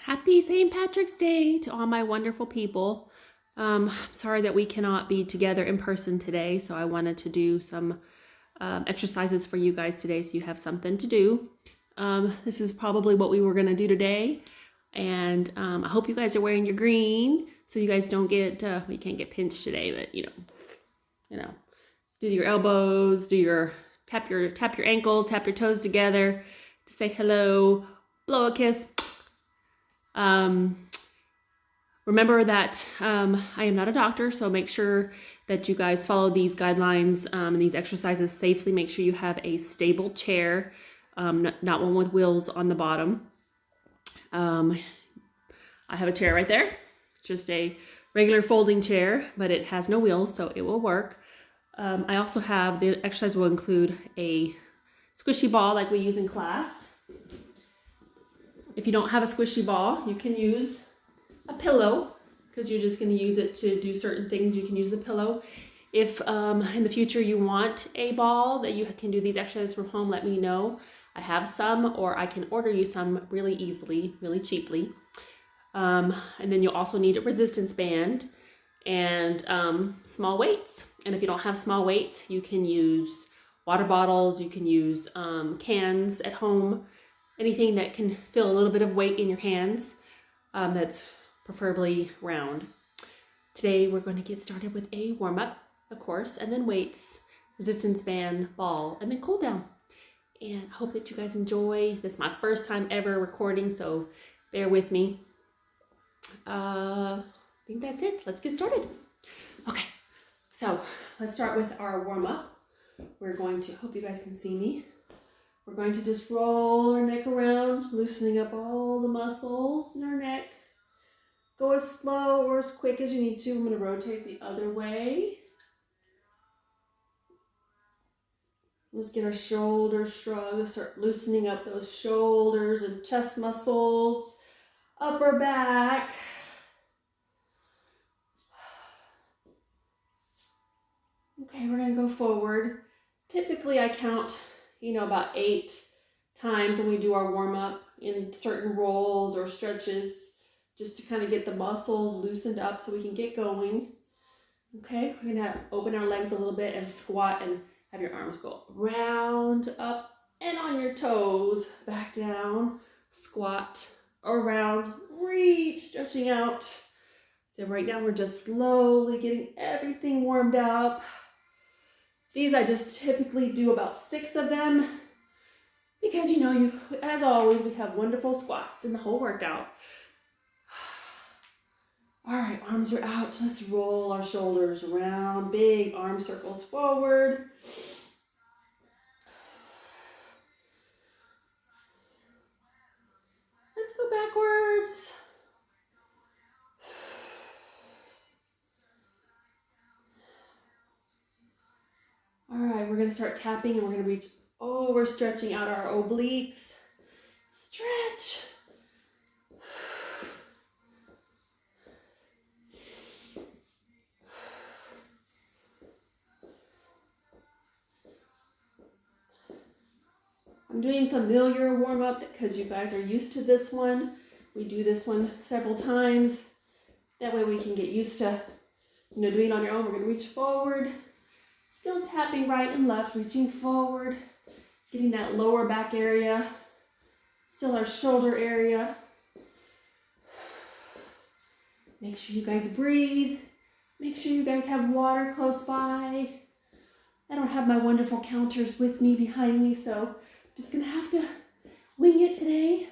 Happy St. Patrick's Day to all my wonderful people. I'm sorry that we cannot be together in person today, so I wanted to do some exercises for you guys today so you have something to do. This is probably what we were going to do today, and I hope you guys are wearing your green so you guys don't get, you can't get pinched today, but you know, do your elbows, tap your ankle, tap your toes together to say hello, blow a kiss. Remember that I am not a doctor, so make sure that you guys follow these guidelines and these exercises safely. Make sure you have a stable chair, not one with wheels on the bottom. I have a chair right there. It's just a regular folding chair, but it has no wheels, so it will work. I also have, the exercise will include a squishy ball like we use in class. If you don't have a squishy ball, you can use a pillow because you're just going to use it to do certain things. You can use a pillow. If in the future you want a ball that you can do these exercises from home, let me know. I have some, or I can order you some really easily, really cheaply. And then you'll also need a resistance band and small weights. And if you don't have small weights, you can use water bottles, you can use cans at home, anything that can feel a little bit of weight in your hands, that's preferably round. Today we're going to get started with a warm-up, of course, and then weights, resistance band, ball, and then cool down. And I hope that you guys enjoy. This is my first time ever recording, so bear with me. I think that's it. Let's get started. Okay, so let's start with our warm-up. We're going to, hope you guys can see me. We're going to just roll our neck around, loosening up all the muscles in our neck. Go as slow or as quick as you need to. I'm going to rotate the other way. Let's get our shoulders shrugged. Let's start loosening up those shoulders and chest muscles, upper back. Okay, we're going to go forward. Typically, I count, about 8 times when we do our warm-up in certain rolls or stretches, just to kind of get the muscles loosened up so we can get going. Okay, we're gonna open our legs a little bit and squat and have your arms go round, up, and on your toes, back down, squat, around, reach, stretching out. So right now we're just slowly getting everything warmed up. These I just typically do about 6 of them because as always, we have wonderful squats in the whole workout. All right, arms are out. Let's roll our shoulders around, big arm circles forward. Let's go backwards. All right, we're gonna start tapping and we're gonna reach over, stretching out our obliques. Stretch. I'm doing familiar warm-up because you guys are used to this one. We do this one several times. That way we can get used to, doing it on your own. We're gonna reach forward, still tapping right and left, reaching forward, getting that lower back area, still our shoulder area. Make sure you guys breathe. Make sure you guys have water close by. I don't have my wonderful counters with me behind me, so just gonna have to wing it today.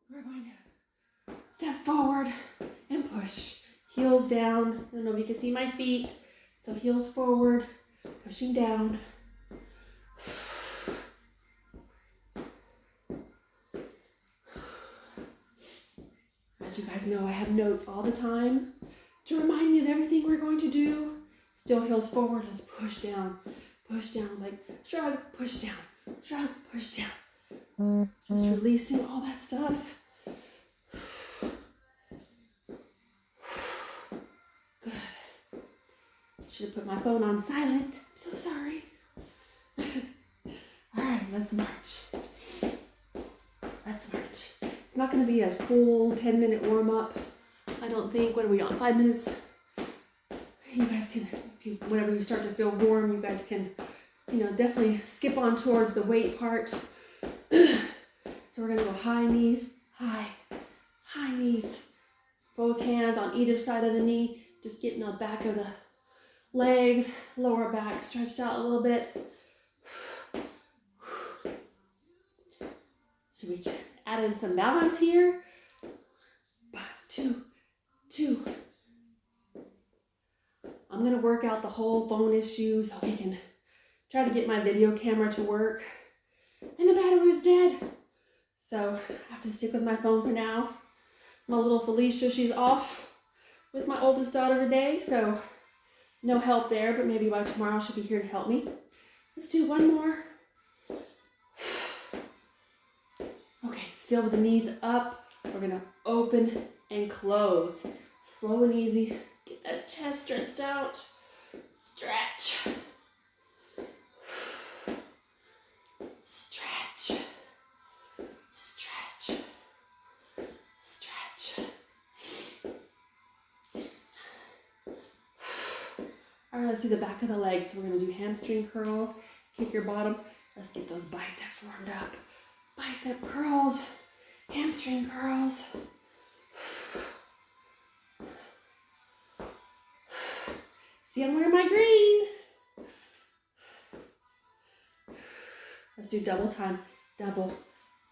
We're going to step forward and push. Heels down. I don't know if you can see my feet. So heels forward, pushing down. As you guys know, I have notes all the time to remind me of everything we're going to do. Still heels forward, let's push down, like shrug, push down, shrug, push down. Just releasing all that stuff. Good. Should have put my phone on silent. I'm so sorry. All right, let's march. Let's march. It's not going to be a full 10-minute warm-up. I don't think. What are we on? 5 minutes? You guys can, whenever you start to feel warm, you guys can, definitely skip on towards the weight part. So we're going to go high knees, high knees. Both hands on either side of the knee. Just getting the back of the legs, lower back stretched out a little bit. Should we add in some balance here? 2, 2. I'm going to work out the whole phone issue so we can try to get my video camera to work. And the battery was dead. So I have to stick with my phone for now. My little Felicia, she's off with my oldest daughter today, so no help there, but maybe by tomorrow she'll be here to help me. Let's do one more. Okay, still with the knees up. We're going to open and close. Slow and easy. Get that chest stretched out. Stretch. Stretch. Stretch. Stretch. All right, let's do the back of the legs. So we're going to do hamstring curls. Kick your bottom. Let's get those biceps warmed up. Bicep curls. Hamstring curls. See, I'm wearing my green. Let's do double time. Double,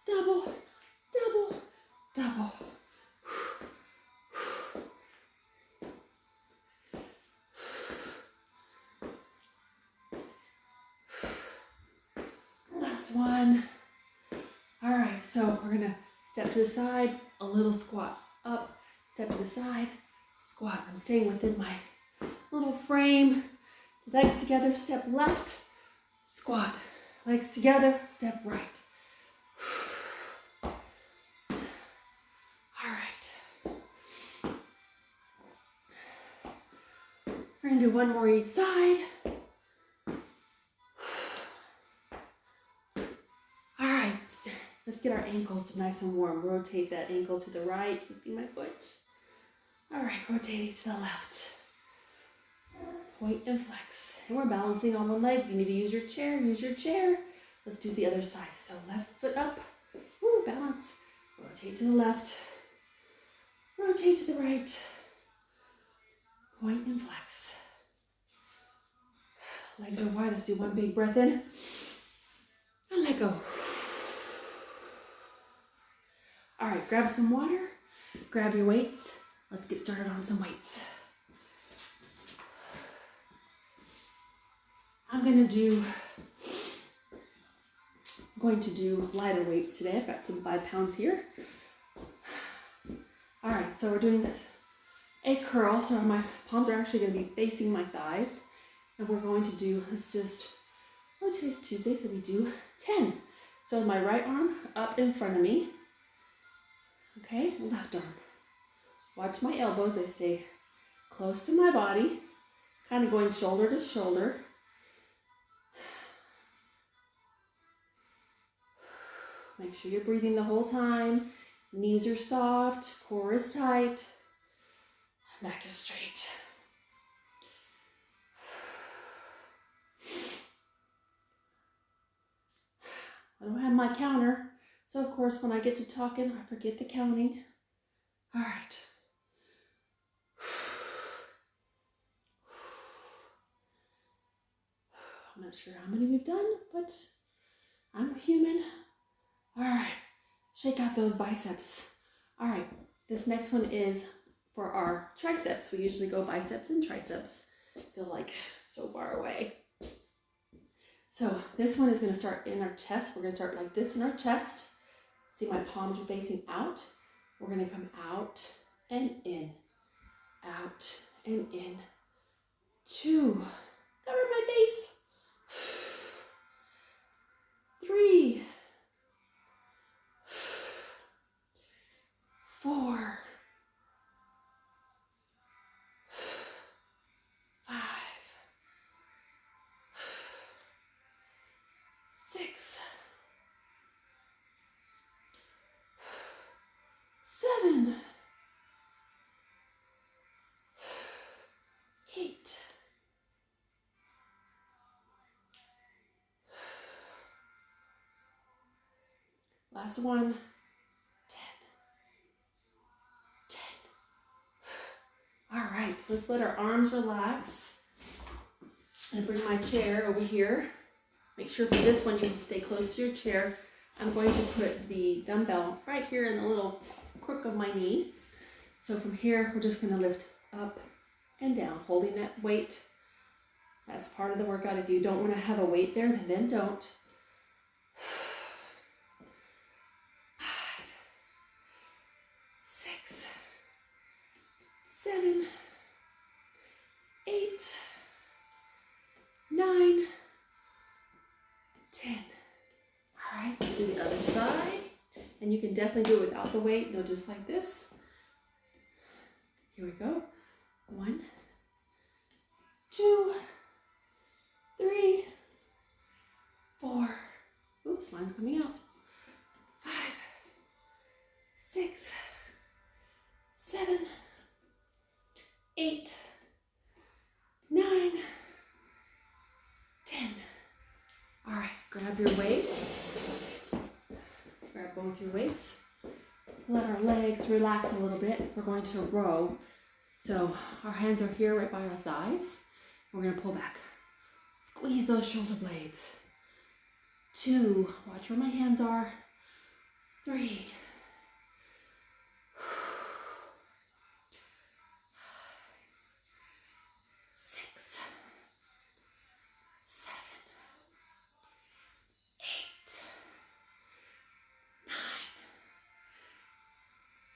double, double, double. Last one. All right, so we're gonna step to the side, a little squat up, step to the side, squat. I'm staying within my little frame. Legs together, step left, squat. Legs together, step right. All right. We're gonna do one more each side. All right, let's get our ankles nice and warm. Rotate that ankle to the right. You see my foot? All right, rotating to the left. Point and flex. And we're balancing on one leg. You need to use your chair. Use your chair. Let's do the other side. So left foot up. Woo, balance. Rotate to the left. Rotate to the right. Point and flex. Legs are wide. Let's do one big breath in. And let go. All right, grab some water. Grab your weights. Let's get started on some weights. I'm going to do lighter weights today. I've got some 5 pounds here. All right, so we're doing a curl. So my palms are actually going to be facing my thighs. And we're going to do, today's Tuesday, so we do 10. So my right arm up in front of me. Okay, left arm. Watch my elbows, they stay close to my body. Kind of going shoulder to shoulder. Make sure you're breathing the whole time. Knees are soft, core is tight, back is straight. I don't have my counter, so of course when I get to talking, I forget the counting. All right. I'm not sure how many we've done, but I'm human. All right, shake out those biceps. All right, this next one is for our triceps. We usually go biceps and triceps. I feel like so far away. So this one is gonna start in our chest. We're gonna start like this in our chest. See, my palms are facing out. We're gonna come out and in, out and in. 2, cover my face. 3, 4, 5, 6, Last one. 10. 10. All right, let's let our arms relax. And bring my chair over here. Make sure for this one you can stay close to your chair. I'm going to put the dumbbell right here in the little crook of my knee. So from here, we're just going to lift up and down, holding that weight. That's part of the workout. If you don't want to have a weight there, then don't. 5, 6, 7, 8, 9, 10. All right, let's do the other side. And you can definitely do it without the weight, no, just like this. Here we go. 1, 2, 3, 4. Oops, mine's coming out. 5, 6, 7, 8, 9, 10. All right, grab your weights. Grab both your weights. Let our legs relax a little bit. We're going to row. So our hands are here right by our thighs. We're going to pull back. Squeeze those shoulder blades. 2, watch where my hands are. 3, 6, 7, 8, 9,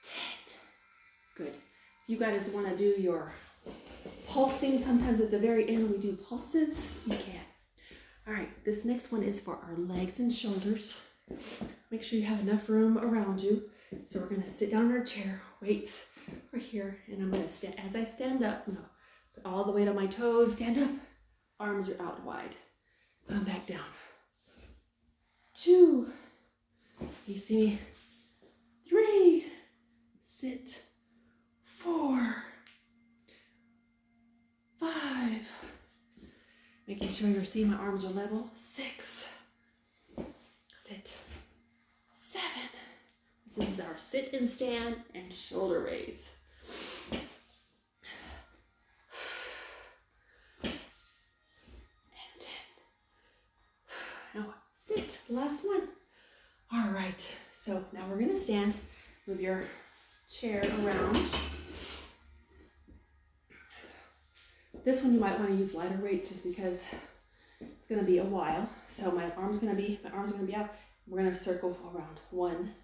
10. Good. If you guys want to do your pulsing, sometimes at the very end we do pulses, you can. All right, this next one is for our legs and shoulders. Make sure you have enough room around you. So we're gonna sit down in our chair, weights are here, and I'm gonna stand, as I stand up, I'm gonna put all the weight on my toes, stand up, arms are out wide. Come back down. 2, you see me? 3, sit. 4, 5, making sure you're seeing my arms are level. 6, sit. 7, this is our sit and stand and shoulder raise. And 10. Now sit, last one. All right, so now we're gonna stand. Move your chair around. This one you might want to use lighter weights just because it's going to be a while. So my arms are going to be out. We're going to circle around. 1,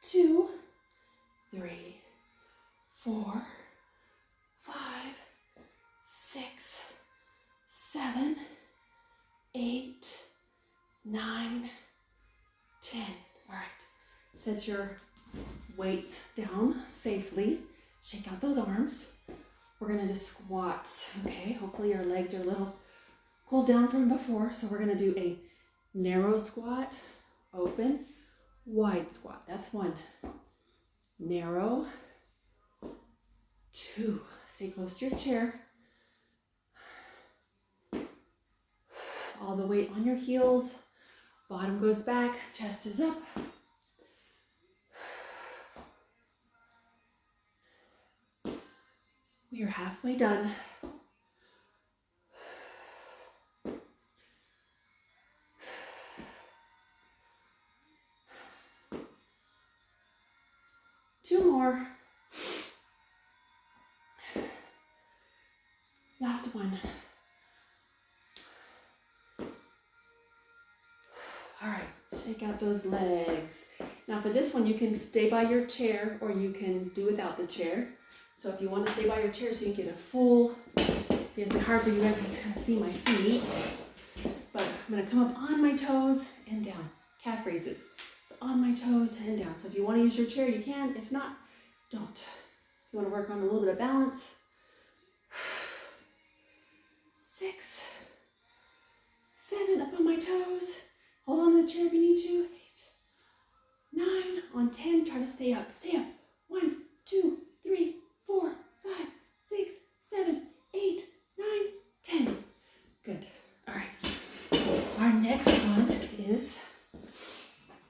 2, 3, 4, 5, 6, 7, 8, 9, 10. All right. Set your weights down safely. Shake out those arms. We're gonna do squats, okay? Hopefully your legs are a little cooled down from before. So we're gonna do a narrow squat, open, wide squat. That's 1. Narrow. 2, stay close to your chair. All the weight on your heels. Bottom goes back, chest is up. We are halfway done. Two more. Last one. All right, shake out those legs. Now for this one, you can stay by your chair or you can do without the chair. So if you want to stay by your chair so you can get a full, see, it's hard for you guys to kind of see my feet, but I'm going to come up on my toes and down. Calf raises. So on my toes and down. So if you want to use your chair, you can. If not, don't. If you want to work on a little bit of balance. 6, 7, up on my toes. Hold on to the chair if you need to. 8, 9, on 10, try to stay up. Stay up. 1, 2, 3, 4, 5, 6, 7, 8, 9, 10. Good. All right. Our next one is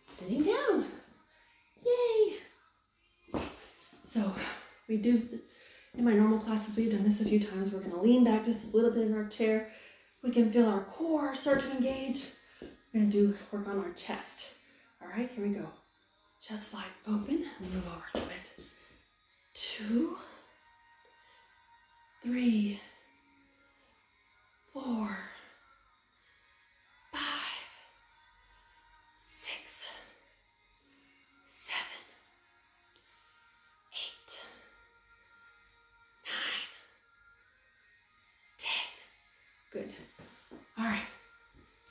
sitting down. In my normal classes, we've done this a few times. We're gonna lean back just a little bit in our chair. We can feel our core start to engage. We're gonna work on our chest. All right, here we go. Chest slides open and move over a little bit. 2, 3, 4, 5, 6, 7, 8, 9, 10. Good. All right.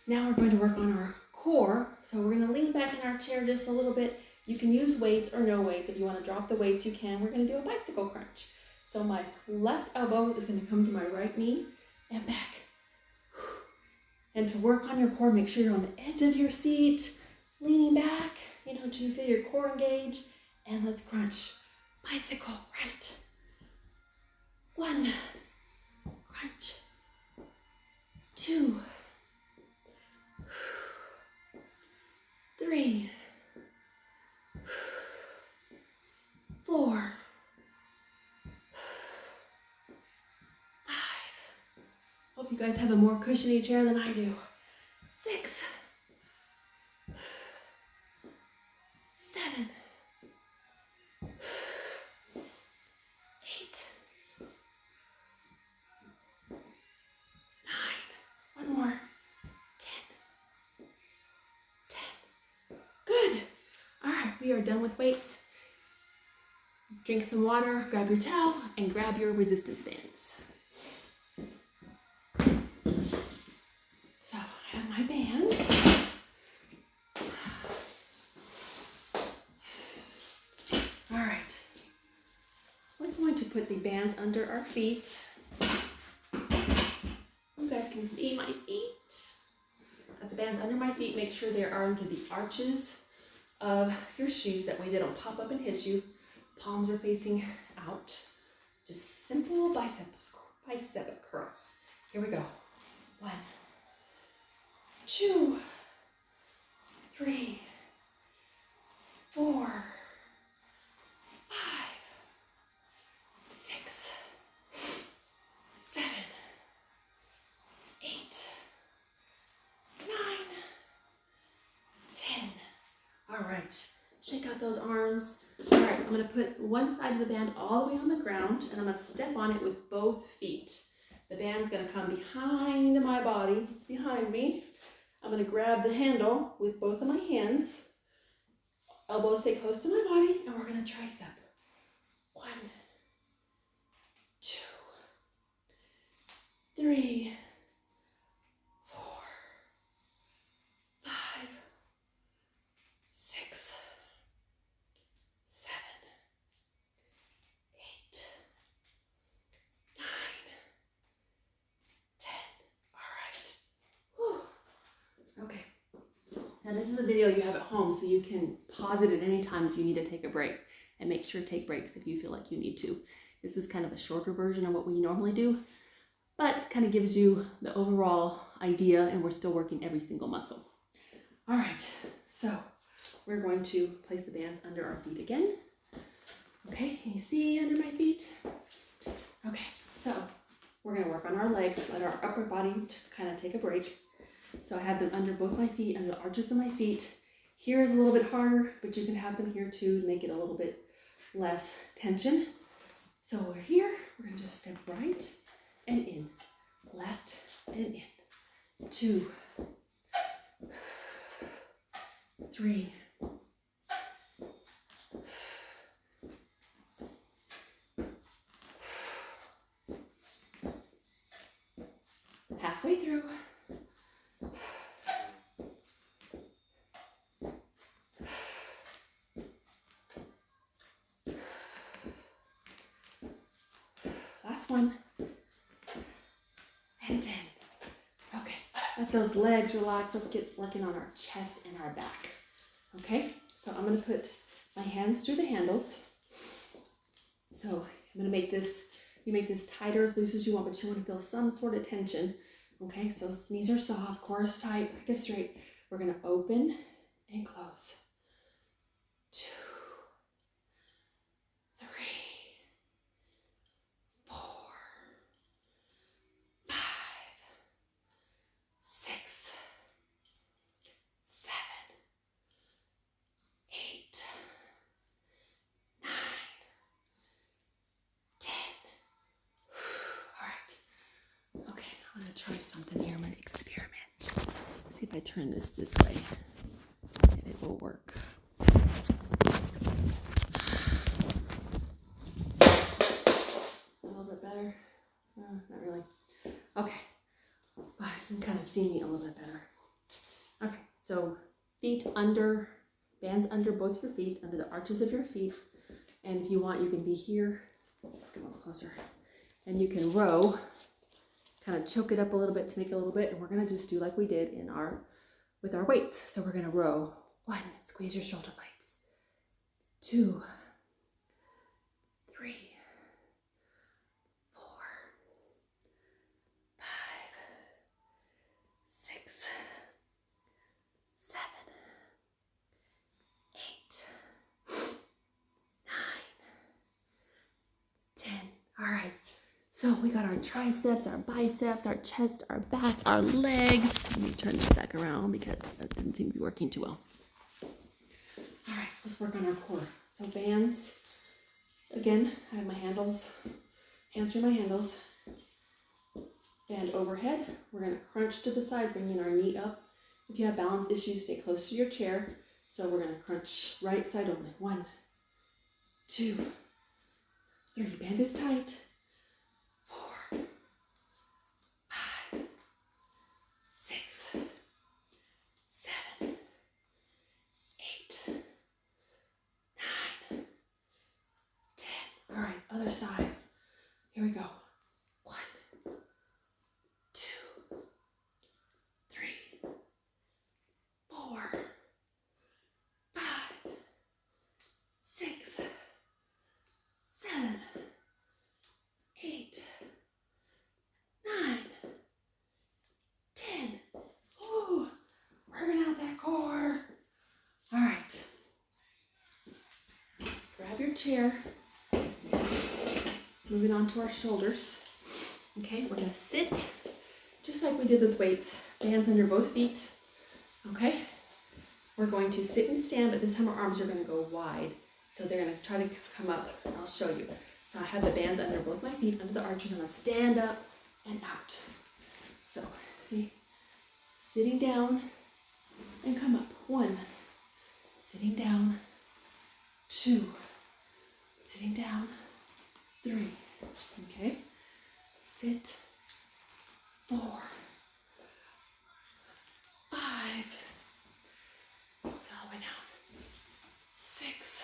Now we're going to work on our core. So we're going to lean back in our chair just a little bit. You can use weights or no weights. If you want to drop the weights, you can. We're going to do a bicycle crunch. So my left elbow is going to come to my right knee and back. And to work on your core, make sure you're on the edge of your seat, leaning back, to feel your core engage. And let's crunch. Bicycle, right. 1, crunch. 2, 3, 4, 5. Hope you guys have a more cushiony chair than I do. 6, 7, 8, 9. One more. 10. Good. All right, we are done with weights. Drink some water, grab your towel, and grab your resistance bands. So I have my bands. All right. We're going to put the bands under our feet. You guys can see my feet. Got the bands under my feet. Make sure they are under the arches of your shoes. That way they don't pop up and hit you. Palms are facing out. Just simple bicep curls. Here we go. 1, 2, 3, 4, 5, 6, 7, 8, 9, 10. All right. Shake out those arms. All right, I'm gonna put one side of the band all the way on the ground and I'm gonna step on it with both feet. The band's gonna come behind my body, it's behind me. I'm gonna grab the handle with both of my hands. Elbows stay close to my body and we're gonna tricep. 1, 2, 3, 4, 5, 6, 7, 8, 9, 10. All right. Whew. Okay. Now this is a video you have at home, so you can pause it at any time if you need to take a break, and make sure to take breaks if you feel like you need to. This is kind of a shorter version of what we normally do, but kind of gives you the overall idea, and we're still working every single muscle. All right, so we're going to place the bands under our feet again. Okay, can you see under my feet? Okay, so we're gonna work on our legs, let our upper body kind of take a break. So I have them under both my feet, under the arches of my feet. Here is a little bit harder, but you can have them here too to make it a little bit less tension. So we're here, we're gonna just step right and in, left and in. 2, 3, 4. Halfway through. Last one. And 10. Okay, let those legs relax. Let's get working on our chest and our back. Okay, so I'm gonna put my hands through the handles. So I'm gonna make this, you make this tight or as loose as you want, but you wanna feel some sort of tension. Okay, so knees are soft, core is tight, back is straight. We're gonna open and close. 2, 3, I turn this way, if it will work. A little bit better? Not really. Okay. I can kind of see me a little bit better. Okay, so feet under, bands under both your feet, under the arches of your feet. And if you want, you can be here. Come a little closer. And you can row, kind of choke it up a little bit to make it a little bit. And we're going to just do like we did in with our weights. So we're going to row. 1, squeeze your shoulder blades. 2, 3, 4, 5, 6, 7, 8, 9, 10. All right. So we got our triceps, our biceps, our chest, our back, our legs. Let me turn this back around because that didn't seem to be working too well. All right, let's work on our core. So bands, again, I have my handles, hands through my handles. Band overhead. We're gonna crunch to the side, bringing our knee up. If you have balance issues, stay close to your chair. So we're gonna crunch right side only. 1, 2, 3. Band is tight. 4, 5, 6, 7, 8, 9, 10. All right, other side. Here we go. 1, 2, 3, 4, 5, 6, 7, 8, 9, 10. Ooh, working out that core. All right. Grab your chair. Moving on to our shoulders. Okay, we're gonna sit just like we did with weights. Bands under both feet. Okay. We're going to sit and stand, but this time our arms are gonna go wide. So they're gonna try to come up. I'll show you. So I have the bands under both my feet, under the arches. I'm gonna stand up and out. So, see, sitting down and come up. 1, sitting down. 2, sitting down. 3, okay. Sit. 4, 5. Sit all the way down. 6,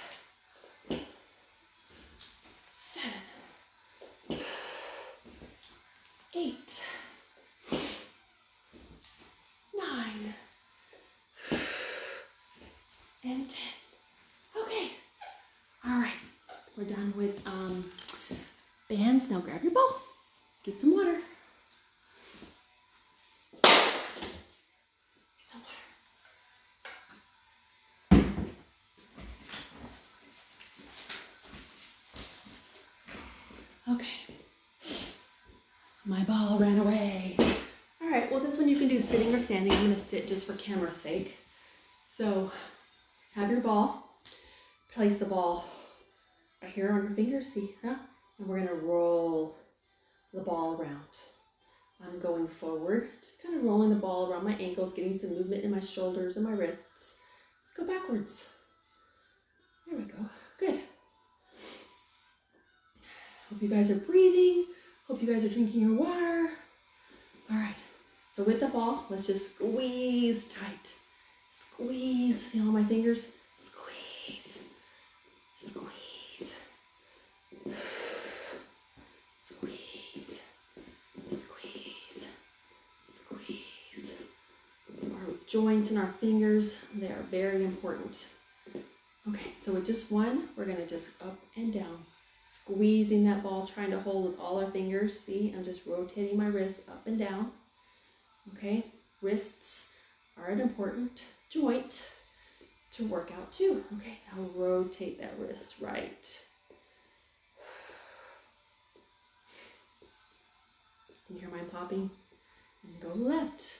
7, 8, 9, and 10. Okay. All right. We're done with bands. Now grab your bowl. Get some water. Get some water. Okay. My ball ran away. All right, well, this one you can do sitting or standing. I'm gonna sit just for camera's sake. So have your ball. Place the ball right here on your fingers, see, huh? And we're gonna roll the ball around. I'm going forward, just kind of rolling the ball around my ankles, getting some movement in my shoulders and my wrists. Let's go backwards. There we go, good. Hope you guys are breathing. Hope you guys are drinking your water. All right, so with the ball, let's just squeeze tight. Squeeze, see all my fingers? Squeeze, squeeze, squeeze, squeeze, squeeze. Our joints and our fingers, they are very important. Okay, so with just one, we're gonna just up and down. Squeezing that ball, trying to hold with all our fingers. See, I'm just rotating my wrists up and down. Okay, wrists are an important joint to work out too. Okay, now rotate that wrist right. Can you hear mine popping? And go left,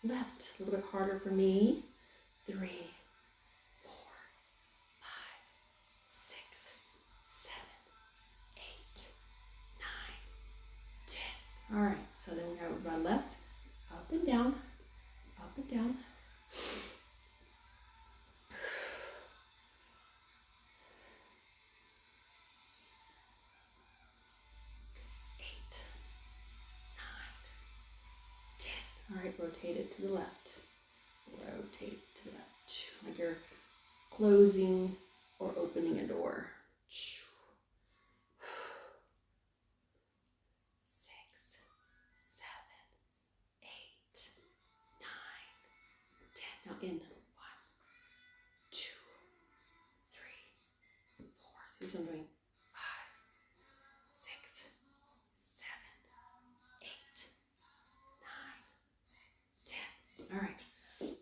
left. A little bit harder for me. 3, 4, 5, 6, 7, 8, 9, 10. All right, so then we're going to run left, up and down, up and down. like you're closing or opening a door. 6, 7, 8, 9, 10. Now in 1, 2, 3, 4. So this one I'm doing 5, 6, 7, 8, 9, 10. All right,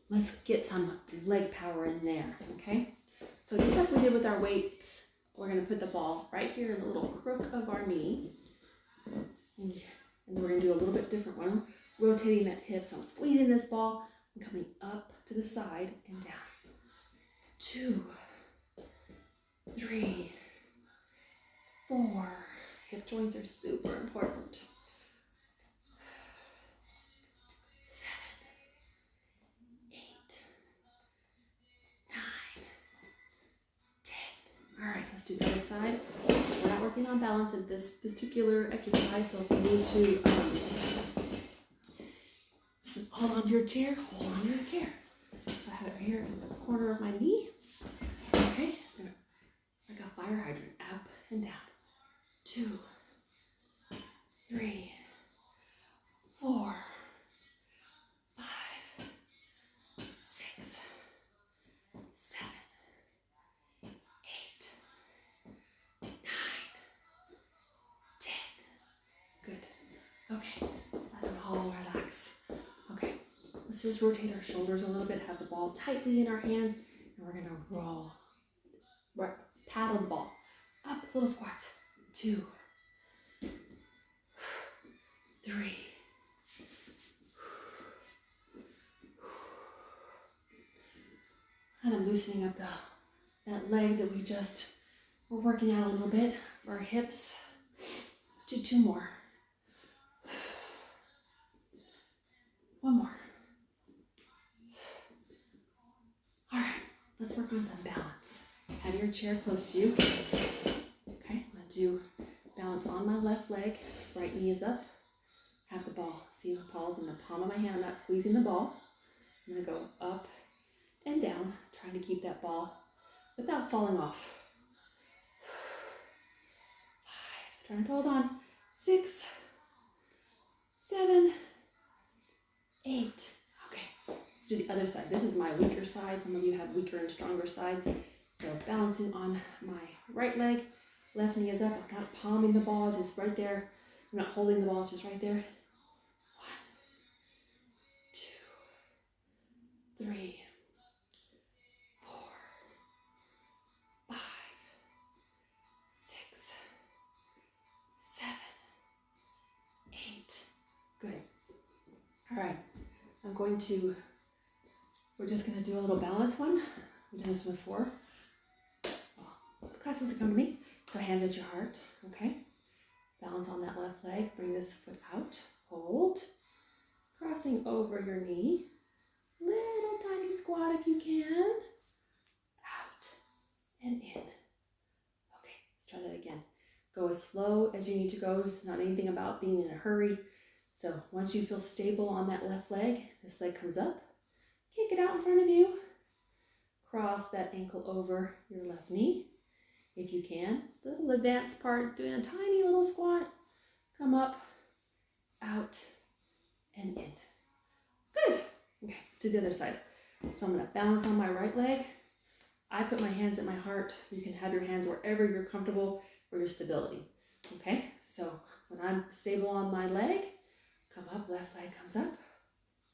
let's get some leg power in there, okay? So just like we did with our weights, we're gonna put the ball right here in the little crook of our knee. And we're gonna do a little bit different one, rotating that hip. So I'm squeezing this ball and coming up to the side and down. 2, 3, 4. Hip joints are super important. 7, 8, 9, 10. All right, let's do the other side. We're not working on balance in this particular exercise, so if you need to hold on to your chair, hold on to your chair. So I have it right here in the corner of my knee. Okay, like a fire hydrant, up and down. 2, 3, 4, 5, 6, 7, 8, 9, 10. Good. Okay, let it all relax. Okay, let's just rotate our shoulders a little bit, have the ball tightly in our hands, and we're gonna roll. Paddle the ball. Up, little squats. 2, 3, 'Kind of loosening up that legs that we just were working out a little bit. Our hips. Let's do 2 more. 1 more. All right, let's work on some balance. Have your chair close to you. Okay, I'm gonna do balance on my left leg. Right knee is up. Have the ball. See, the ball's in the palm of my hand. I'm not squeezing the ball. I'm gonna go up and down, trying to keep that ball without falling off. 5, trying to hold on. 6, 7, 8. Okay, let's do the other side. This is my weaker side. Some of you have weaker and stronger sides. So balancing on my right leg, left knee is up. I'm not palming the ball, just right there. I'm not holding the ball, it's just right there. 1, 2, 3, 4, 5, 6, 7, 8. Good. All right, we're just gonna do a little balance one. We've done this before. Classes that come to me. So hands at your heart, okay? Balance on that left leg. Bring this foot out. Hold. Crossing over your knee. Little tiny squat if you can. Out and in. Okay, let's try that again. Go as slow as you need to go. It's not anything about being in a hurry. So once you feel stable on that left leg, this leg comes up. Kick it out in front of you. Cross that ankle over your left knee. If you can, the little advanced part, doing a tiny little squat, come up, out, and in. Good. Okay, let's do the other side. So I'm gonna balance on my right leg. I put my hands at my heart. You can have your hands wherever you're comfortable for your stability. Okay, so when I'm stable on my leg, come up, left leg comes up.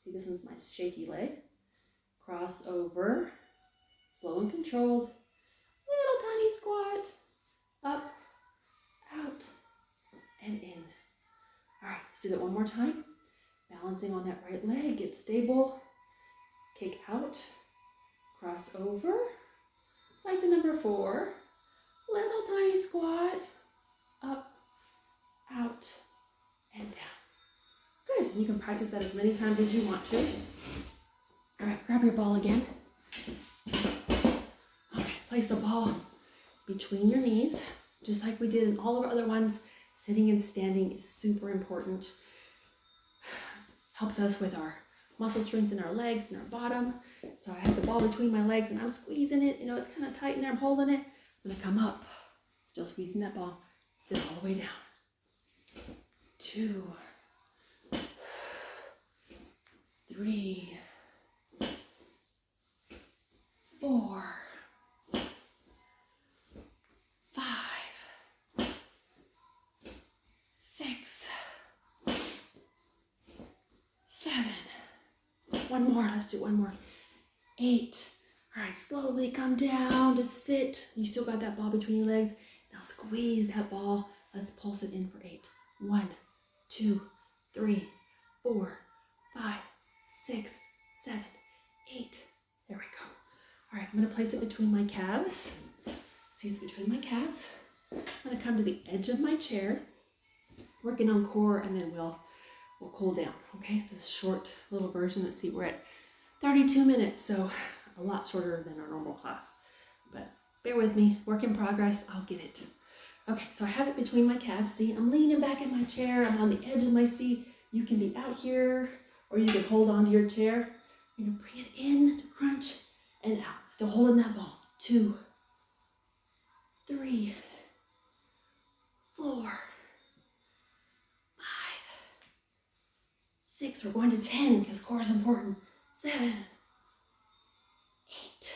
See, this one's my shaky leg. Cross over, slow and controlled. Little tiny squat, up, out, and in. All right, let's do that one more time. Balancing on that right leg, get stable, kick out, cross over, like the number 4, little tiny squat, up, out, and down. Good, you can practice that as many times as you want to. All right, grab your ball again. Place the ball between your knees, just like we did in all of our other ones. Sitting and standing is super important. Helps us with our muscle strength in our legs and our bottom. So I have the ball between my legs and I'm squeezing it. You know, it's kind of tight in there. I'm holding it. I'm gonna come up, still squeezing that ball. Sit all the way down. 2, 3, 4, 5, 6, 7. One more. Let's do one more. 8. All right, slowly come down to sit. You still got that ball between your legs. Now squeeze that ball. Let's pulse it in for 8. 1, 2, 3, 4, 5, 6, 7, 8. There we go. All right, I'm gonna place it between my calves. See, it's between my calves. I'm gonna come to the edge of my chair, working on core, and then we'll cool down. Okay, it's a short little version. Let's see, we're at 32 minutes, so a lot shorter than our normal class. But bear with me, work in progress. I'll get it. Okay, so I have it between my calves. See, I'm leaning back in my chair. I'm on the edge of my seat. You can be out here, or you can hold on to your chair. You're gonna bring it in to crunch and out. Still holding that ball. 2, 3, 4, 5, 6. We're going to 10 because core is important. 7, 8,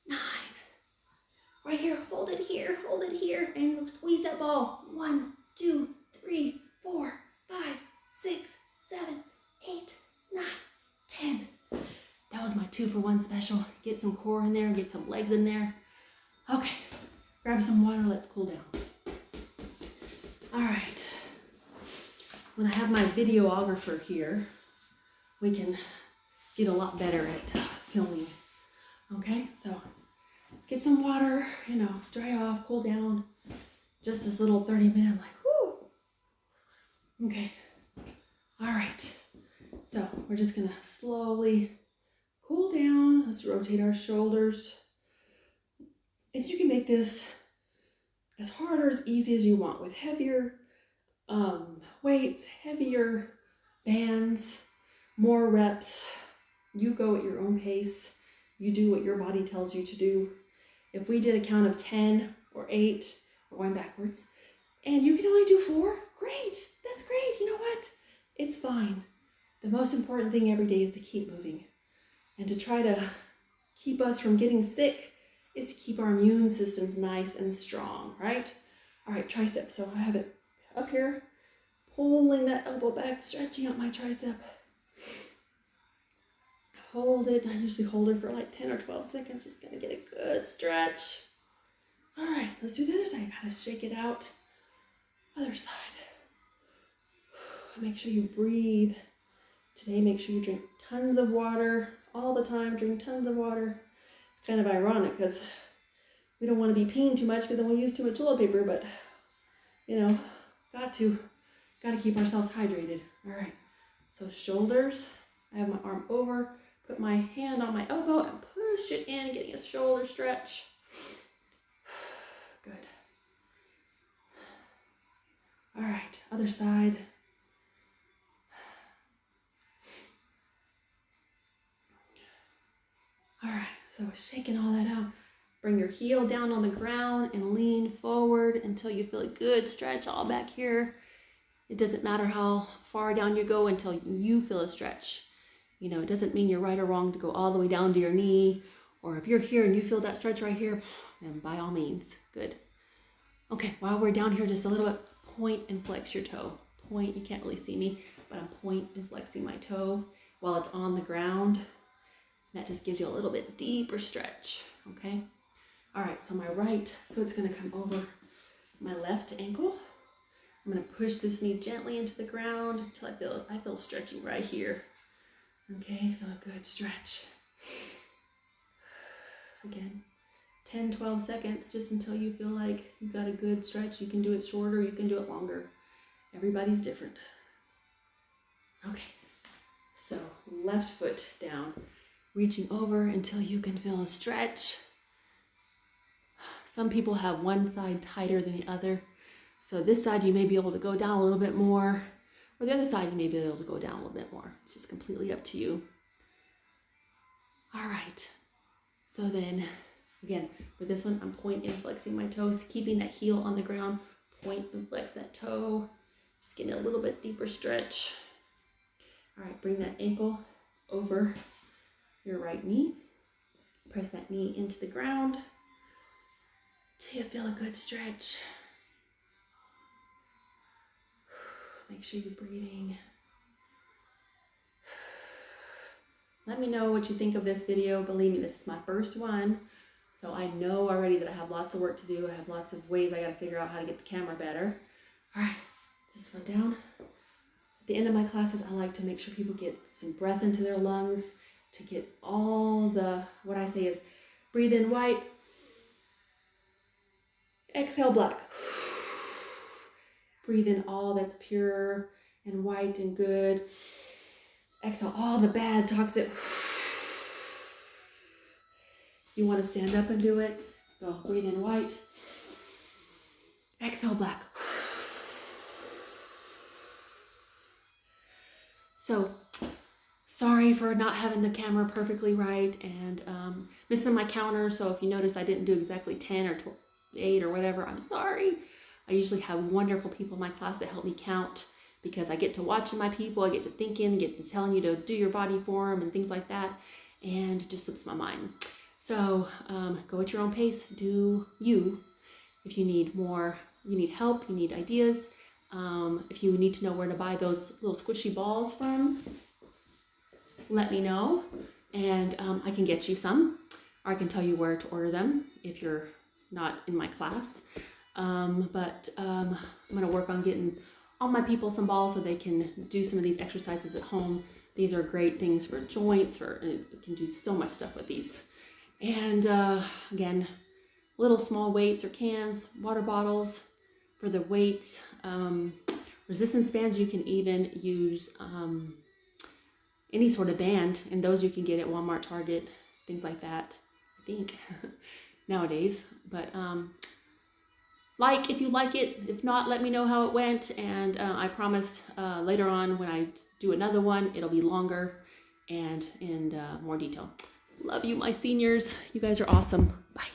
9. Right here, hold it here, and squeeze that ball. 1, 2, 3, 4, 5, 6, 7, 8, 9, 10. That was my 2-for-1 special. Get some core in there, get some legs in there. Okay, grab some water, let's cool down. All right, when I have my videographer here, we can get a lot better at filming. Okay, so get some water, you know, dry off, cool down. Just this little 30-minute, like, whoo. Okay, all right. So we're just gonna slowly cool down. Let's rotate our shoulders. And you can make this as hard or as easy as you want with heavier weights, heavier bands, more reps. You go at your own pace. You do what your body tells you to do. If we did a count of 10 or 8, we're going backwards, and you can only do 4, great. That's great. You know what? It's fine. The most important thing every day is to keep moving. And to try to keep us from getting sick is to keep our immune systems nice and strong, right? All right, tricep. So I have it up here, pulling that elbow back, stretching out my tricep. Hold it. I usually hold it for like 10 or 12 seconds. Just gonna get a good stretch. All right, let's do the other side. Gotta shake it out. Other side. Make sure you breathe. Today, make sure you drink tons of water all the time. Drink tons of water. It's kind of ironic because we don't want to be peeing too much because then we'll use too much toilet paper, but you know, got to keep ourselves hydrated. All right, so shoulders. I have my arm over, put my hand on my elbow and push it in, getting a shoulder stretch. Good. All right, other side. All right, so shaking all that out. Bring your heel down on the ground and lean forward until you feel a good stretch all back here. It doesn't matter how far down you go until you feel a stretch. You know, it doesn't mean you're right or wrong to go all the way down to your knee, or if you're here and you feel that stretch right here, then by all means, good. Okay, while we're down here just a little bit, point and flex your toe. Point, you can't really see me, but I'm point and flexing my toe while it's on the ground. That just gives you a little bit deeper stretch, okay? All right, so my right foot's gonna come over my left ankle. I'm gonna push this knee gently into the ground until I feel stretching right here. Okay, feel a good stretch. Again, 10, 12 seconds, just until you feel like you've got a good stretch. You can do it shorter, you can do it longer. Everybody's different. Okay, so left foot down, reaching over until you can feel a stretch. Some people have one side tighter than the other. So this side you may be able to go down a little bit more, Or the other side, you may be able to go down a little bit more. It's just completely up to you. All right. So then, again, for this one, I'm point and flexing my toes, keeping that heel on the ground, point and flex that toe. Just getting a little bit deeper stretch. All right, bring that ankle over your right knee. Press that knee into the ground till you feel a good stretch. Make sure you're breathing. Let me know what you think of this video. Believe me, this is my first one, so I know already that I have lots of work to do. I have lots of ways I gotta figure out how to get the camera better. All right, this one down. At the end of my classes, I like to make sure people get some breath into their lungs to get all the, what I say is, breathe in white, exhale black. Breathe in all that's pure and white and good. Exhale all the bad, toxic. You want to stand up and do it? Go, breathe in white. Exhale black. So, sorry for not having the camera perfectly right and missing my counter. So if you notice I didn't do exactly 10 or 8 or whatever, I'm sorry. I usually have wonderful people in my class that help me count because I get to watching my people, I get to thinking, get to telling you to do your body form and things like that, and it just slips my mind. So go at your own pace, do you. If you need more, you need help, you need ideas, if you need to know where to buy those little squishy balls from, let me know, and I can get you some, or I can tell you where to order them if you're not in my class. But I'm going to work on getting all my people some balls so they can do some of these exercises at home. These are great things for joints, you can do so much stuff with these. And again, little small weights or cans, water bottles for the weights, resistance bands. You can even use any sort of band, and those you can get at Walmart, Target, things like that, I think, nowadays. But if you like it, if not, let me know how it went, and I promised later on when I do another one, it'll be longer and in more detail. Love you, my seniors. You guys are awesome. Bye.